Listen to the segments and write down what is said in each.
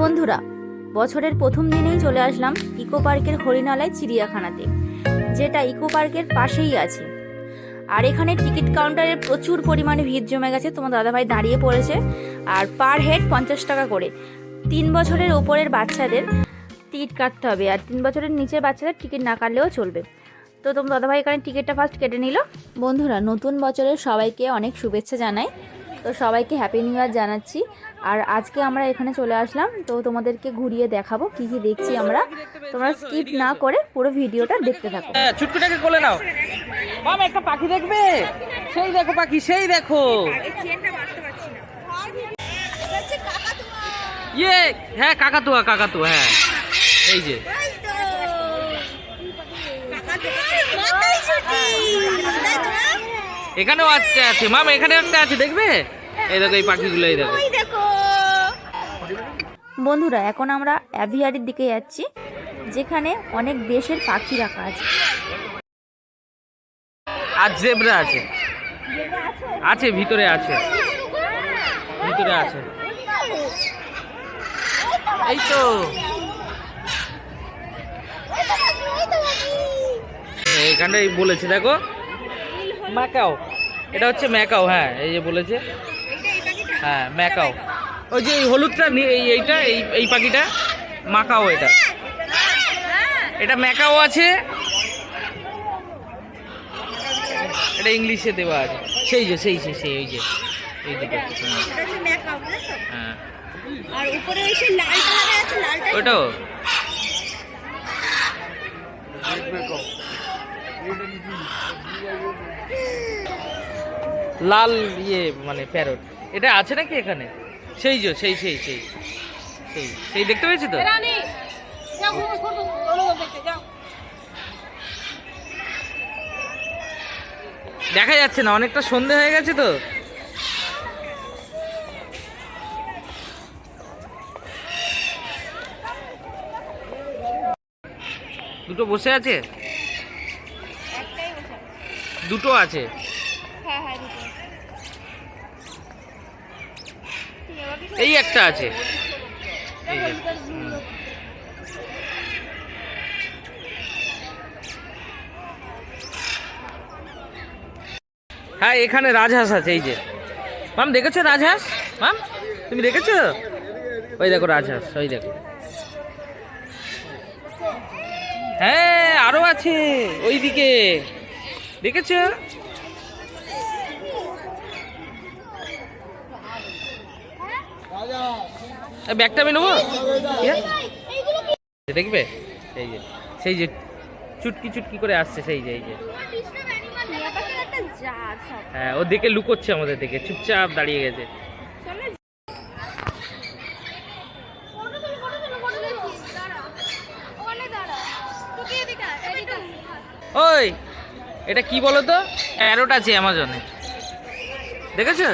বন্ধুরা, বছরের প্রথম দিনেই চলে আসলাম ইকো পার্কের হরিণালয় চিড়িয়াখানাতে, যেটা ইকো পার্কের পাশেই আছে। আর এখানে টিকিট কাউন্টারে প্রচুর পরিমাণে ভিড় জমে গেছে। তোমার দাদাভাই দাঁড়িয়ে পড়েছে। আর পার হেড 50 টাকা করে। 3 বছরের ওপরের বাচ্চাদের টিকিট কাটতে হবে, আর 3 বছরের নিচের বাচ্চাদের টিকিট না কাটলেও চলবে। তো তোমার দাদাভাই এখানে টিকিটটা ফার্স্ট কেটে নিল। বন্ধুরা, নতুন বছরের সবাইকে অনেক শুভেচ্ছা জানাই। তো সবাইকে হ্যাপি নিউ ইয়ার জানাচ্ছি। আর আজকে আমরা এখানে চলে আসলাম, তো তোমাদেরকে ঘুরিয়ে দেখাবো কি কি দেখছি আমরা। তোমরা স্কিপ না করে পুরো ভিডিওটা দেখতে থাকো। চুটকুটাকে কোলে নাও। মামা একটা পাখি দেখবে? সেই দেখো পাখি, সেই দেখো। ইয়ে, হ্যাঁ কাকাতুয়া, কাকাতুয়া, হ্যাঁ এই যে। এখানেও একটা আছে মামা, এখানে একটা আছে, দেখবে? এই দেখো এই পাখিগুলো, এই দেখো। বন্ধুরা, এখন আমরা অ্যাভিয়ারির দিকে যাচ্ছি, যেখানে অনেক দেশের পাখি রাখা আছে। আর জেব্রা আছে, আছে ভিতরে, আছে ভিতরে, আছে। এই তো এইখানটাই বলেছে, দেখো ম্যাকাও। এটা হচ্ছে ম্যাকাও, হ্যাঁ এই যে বলেছে, হ্যাঁ ম্যাকাও। ওই যে এই হলুদটা, এইটা এই পাখিটা মাকাও। এটা ম্যাকাও আছে, এটা ইংলিশে দেওয়া আছে। সেই যে সেই ওই যে এই দুটো, হ্যাঁ। আর উপরে ওই সেই লাল কালারের আছে, লালটা ওটাও লাল ইয়ে মানে প্যারট। এটা আছে নাকি এখানে? সেই যে সেই সেই সেই সেই সেই দেখতে পেয়েছি তো। দেখা যাচ্ছে না, অনেকটা সন্ধে হয়ে গেছে তো। দুটো বসে আছে, দুটো আছে। এই একটা আছে, এই যে। হ্যাঁ এখানে রাজহাঁস আছে, এই যে। মাম দেখেছো রাজহাঁস? মাম তুমি দেখেছো? ওই দেখো রাজহাঁস, ওই দেখো। হ্যাঁ আরো আছে ওইদিকে, দেখেছো? ব্যাগটা আমি নেবো, দেখবে? এই যে সেই যে চুটকি চুটকি করে আসছে, সেই যে এই যে। হ্যাঁ ও দিকে লুকোচ্ছে, আমাদের দিকে চুপচাপ দাঁড়িয়ে গেছে। ওই এটা কি বলো তো? প্যারট আছে অ্যামাজনে, দেখেছো?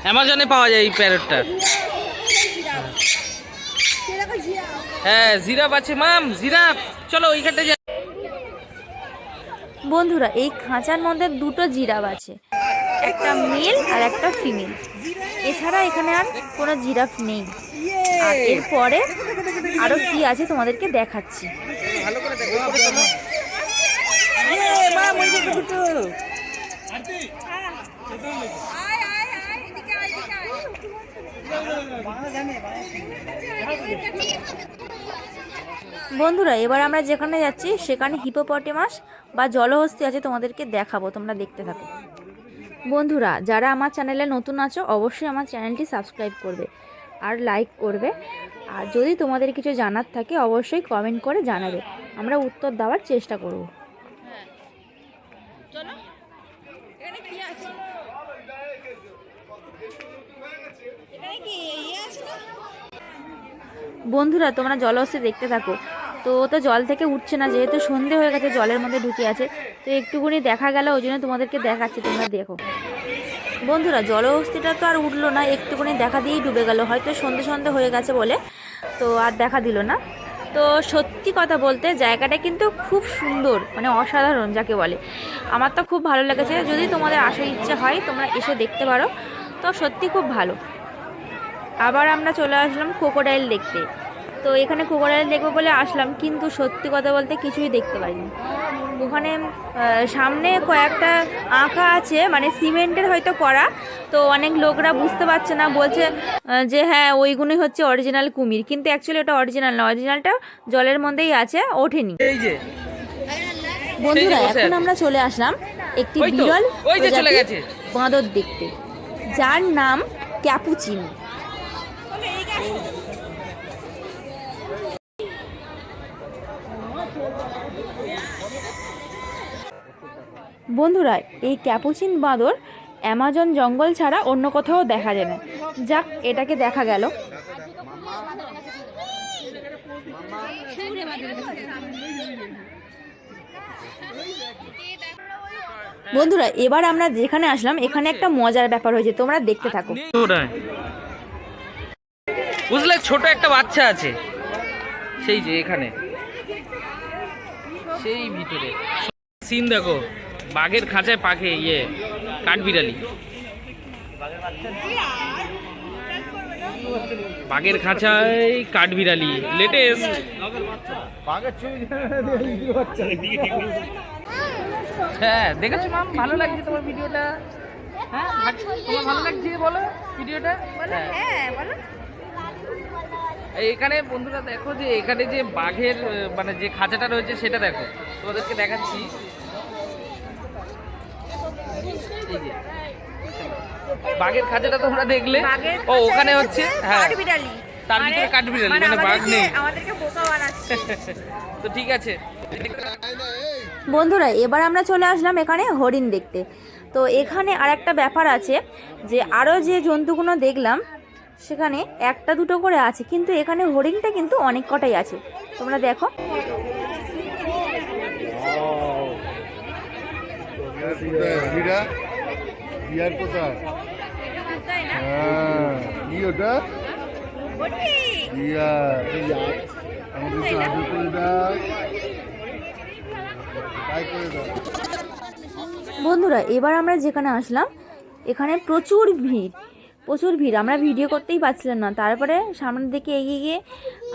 অ্যামাজনে পাওয়া যায় এই প্যারটটা। হ্যাঁ জিরাফ আছে মাম, জিরাফ। চলো ওইখানটা যাই। বন্ধুরা, এই খাঁচার মধ্যে দুটো জিরাফ আছে, একটা মেল আর একটা ফিমেল। এছাড়া এখানে আর কোনো জিরাফ নেই। আর এরপরে আরো কি আছে তোমাদেরকে দেখাচ্ছি। ভালো করে দেখো, মাম ওই দেখো দুটো। বন্ধুরা, এবার আমরা যেখানে যাচ্ছি সেখানে হিপোপটেমাস বা জলহস্তী আছে, তোমাদেরকে দেখাবো, তোমরা দেখতে থাকো। বন্ধুরা, যারা আমার চ্যানেলে নতুন আছো অবশ্যই আমার চ্যানেলটি সাবস্ক্রাইব করবে আর লাইক করবে। আর যদি তোমাদের কিছু জানার থাকে অবশ্যই কমেন্ট করে জানাবে, আমরা উত্তর দেওয়ার চেষ্টা করব। বন্ধুরা, তোমরা জলহস্তী দেখতে থাকো। তো ও তো জল থেকে উঠছে না, যেহেতু সন্ধে হয়ে গেছে, জলের মধ্যে ঢুকে আছে। তো একটুকুনি দেখা গেল, ওই জন্য তোমাদেরকে দেখাচ্ছি, তোমরা দেখো। বন্ধুরা জলহস্তিটা তো আর উঠলো না, একটুখানি দেখা দিয়েই ডুবে গেল, হয়তো সন্ধে সন্ধে হয়ে গেছে বলে তো আর দেখা দিল না। তো সত্যি কথা বলতে জায়গাটা কিন্তু খুব সুন্দর, মানে অসাধারণ যাকে বলে। আমার তো খুব ভালো লেগেছে, যদি তোমাদের আসার ইচ্ছে হয় তোমরা এসে দেখতে পারো, তো সত্যি খুব ভালো। আবার আমরা চলে আসলাম ক্রোকোডাইল দেখতে। তো এখানে ক্রোকোডাইল দেখবো বলে আসলাম, কিন্তু সত্যি কথা বলতে কিছুই দেখতে পাইনি। ওখানে সামনে কয়েকটা আঁকা আছে, মানে সিমেন্টের হয়তো করা, তো অনেক লোকরা বুঝতে পারছে না, বলছে যে হ্যাঁ ওইগুলোই হচ্ছে অরিজিনাল কুমির, কিন্তু অ্যাকচুয়ালি ওটা অরিজিনাল না, অরিজিনালটা জলের মধ্যেই আছে, ওঠেনি। এই যে বন্ধুরা বসে এখন আছে। আমরা চলে আসলাম একটি ওই তো, বিরল ওই যে চলে প্রজাতির গেছে। বাঁদর দেখতে, যার নাম ক্যাপুচিন। বন্ধুরা এই ক্যাপুচিন বাঁদর অ্যামাজন জঙ্গল ছাড়া অন্য কোথাও দেখা যায় না, যাক এটাকে দেখা গেল। বন্ধুরা এবার আমরা যেখানে আসলাম এখানে একটা মজার ব্যাপার হয়েছে, তোমরা দেখতে থাকো। বুঝলে ছোট একটা বাচ্চা আছে, সেই যে এখানে, সেই ভিতরে সিন দেখো, বাঘের খাঁচায় পাখে কাঠবিড়ালি, বাঘের খাঁচায় কাঠবিড়ালি লেটেস্ট। হ্যাঁ দেখেছো মাম, ভালো লাগছে তোমার ভিডিওটা? হ্যাঁ তোমার ভালো লাগছে বলো ভিডিওটা? হ্যাঁ বলো। এখানে বন্ধুরা দেখো যে এখানে যে বাঘের মানে যে খাঁচাটা রয়েছে সেটা দেখো, তোমাদেরকে দেখাচ্ছি। এই যে বাঘের খাঁচাটা তোমরা দেখলে, ও ওখানে হচ্ছে হ্যাঁ কাঠবিড়ালি, তার ভিতরে কাঠবিড়ালি, মানে বাঘ নেই। আমাদেরকে বোকা বানাচ্ছে। তো ঠিক আছে বন্ধুরা এবার আমরা চলে আসলাম এখানে হরিণ দেখতে। তো এখানে আর একটা ব্যাপার আছে যে আরও যে জন্তুগুলো দেখলাম সেখানে একটা দুটো করে আছে, কিন্তু এখানে হরিণটা কিন্তু অনেক কটাই আছে, তোমরা দেখো। বন্ধুরা এবার আমরা যেখানে আসলাম এখানে প্রচুর ভিড়, আমরা ভিডিও করতেই পারছিলাম না। তারপরে সামনের দিকে এগিয়ে গিয়ে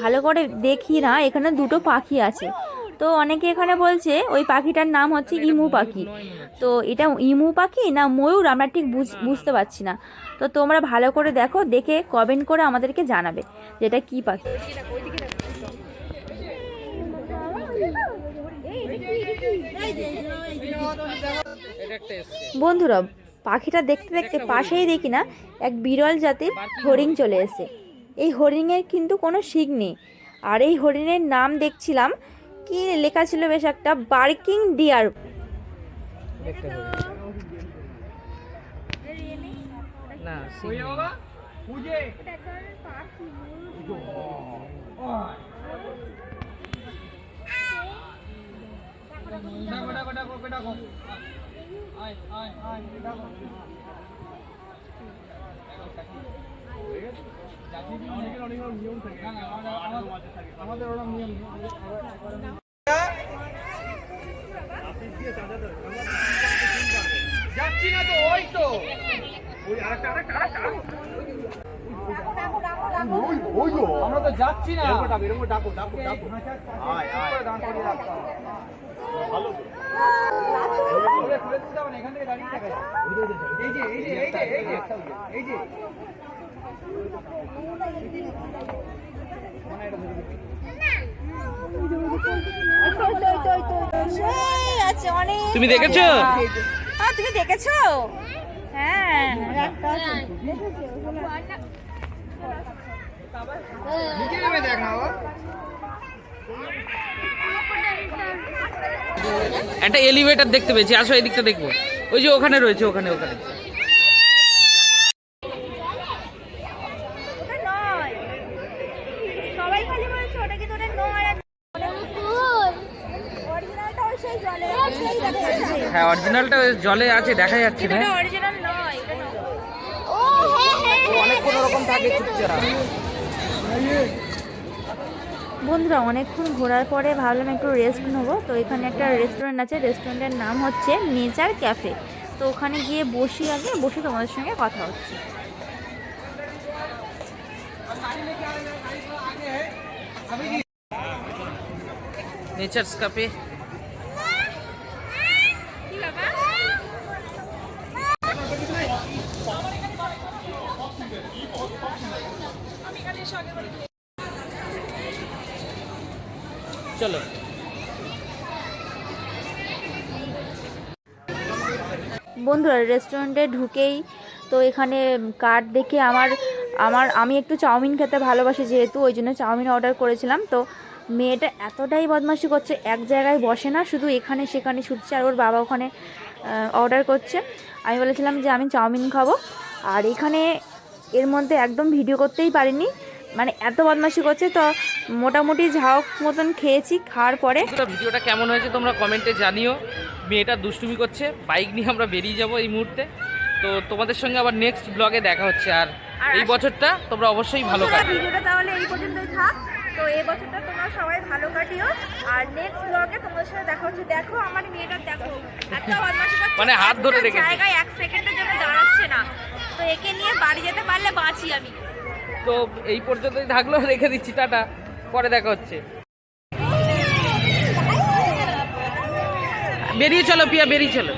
ভালো করে দেখি না, এখানে দুটো পাখি আছে। তো অনেকে এখানে বলছে ওই পাখিটার নাম হচ্ছে ইমু পাখি। তো এটা ইমু পাখি না ময়ূর আমরা ঠিক বুঝতে পারছি না। তো তোমরা ভালো করে দেখো, দেখে কমেন্ট করে আমাদেরকে জানাবে যেটা কি পাখি। বন্ধুরা পাখিটা দেখতে দেখতে পাশেই দেখি না এক বিরল জাতির হরিণ চলে এসেছে। এই হরিণের কিন্তু কোনো শিং নেই, আর এই হরিণের নাম দেখছিলাম কি লেখা ছিল, বেশ একটা বার্কিং ডিয়ার। যাচ্ছি না তো, ওই তো আমরা তো যাচ্ছি না। তুমি দেখেছো? হ্যাঁ তুমি দেখেছো? হ্যাঁ একটা এলিভেটর দেখতে পেয়েছি, আসো এদিকটা দেখবো। ওই যে ওখানে রয়েছে, ওখানে ওখানে সবাই খালি বলছে ওটা কি তোদের নয়, অরিজিনালটা ওই সেই জলে হ্যাঁ অরিজিনালটা জলে আছে, দেখা যাচ্ছে না। অরিজিনাল নয়, এটা নয়। রকম থাকে চুপচাপ। বন্ধুরা অনেকক্ষণ ঘোরার পরে ভাবলাম একটু রেস্ট নেবো, তো এখানে একটা রেস্টুরেন্ট আছে, রেস্টুরেন্টের নাম হচ্ছে নেচার ক্যাফে। তো ওখানে গিয়ে বসি, আগে বসে তোমাদের সঙ্গে কথা হচ্ছে। Nature's cafe. চলো বন্ধুরা রেস্টুরেন্টে ঢুকেই তো এখানে কার্ড দেখে আমি একটু চাউমিন খেতে ভালোবাসি, যেহেতু ওই জন্য চাউমিন অর্ডার করেছিলাম। তো মেয়েটা এতটাই বদমাশি করছে, এক জায়গায় বসে না, শুধু এখানে সেখানে ছুটছে, আর ওর বাবা ওখানে অর্ডার করছে। আমি বলেছিলাম যে আমি চাউমিন খাবো, আর এখানে এর মধ্যে একদম ভিডিও করতেই পারিনি, মানে এত বদমাশি করছে। তো মোটামুটি ঝাঁক মতন খেয়েছি, খাওয়ার পরে ভিডিওটা কেমন হয়েছে তোমরা কমেন্টে জানিও। মেয়েটা দুষ্টুমি করছে, বাইক নিয়ে আমরা বেরিয়ে যাব এই মুহূর্তে। তো তোমাদের সঙ্গে আবার নেক্সট ব্লগে দেখা হচ্ছে। আর এই বছরটা তোমরা অবশ্যই ভালো কাটবে। ভিডিওটা তাহলে এই পর্যন্তই থাক। তো এই বছরটা তোমরা সবাই ভালো কাটিও, আর নেক্সট ব্লগে তোমাদের সাথে দেখা হচ্ছে। দেখো আমার মেয়েটা, দেখো এত বদমাশি করছে, মানে হাত ধরে একটা রেখেছে। জায়গায় এক সেকেন্ডের জন্য দাঁড়াচ্ছে না। তো একে নিয়ে বাড়ি যেতে পারলে বাঁচি আমি। তো এই পর্যন্তই থাকলো, রেখে দিচ্ছি, টাটা, পরে দেখা হচ্ছে। বেরিয়ে চলো পিয়া, বেরিয়ে চলো।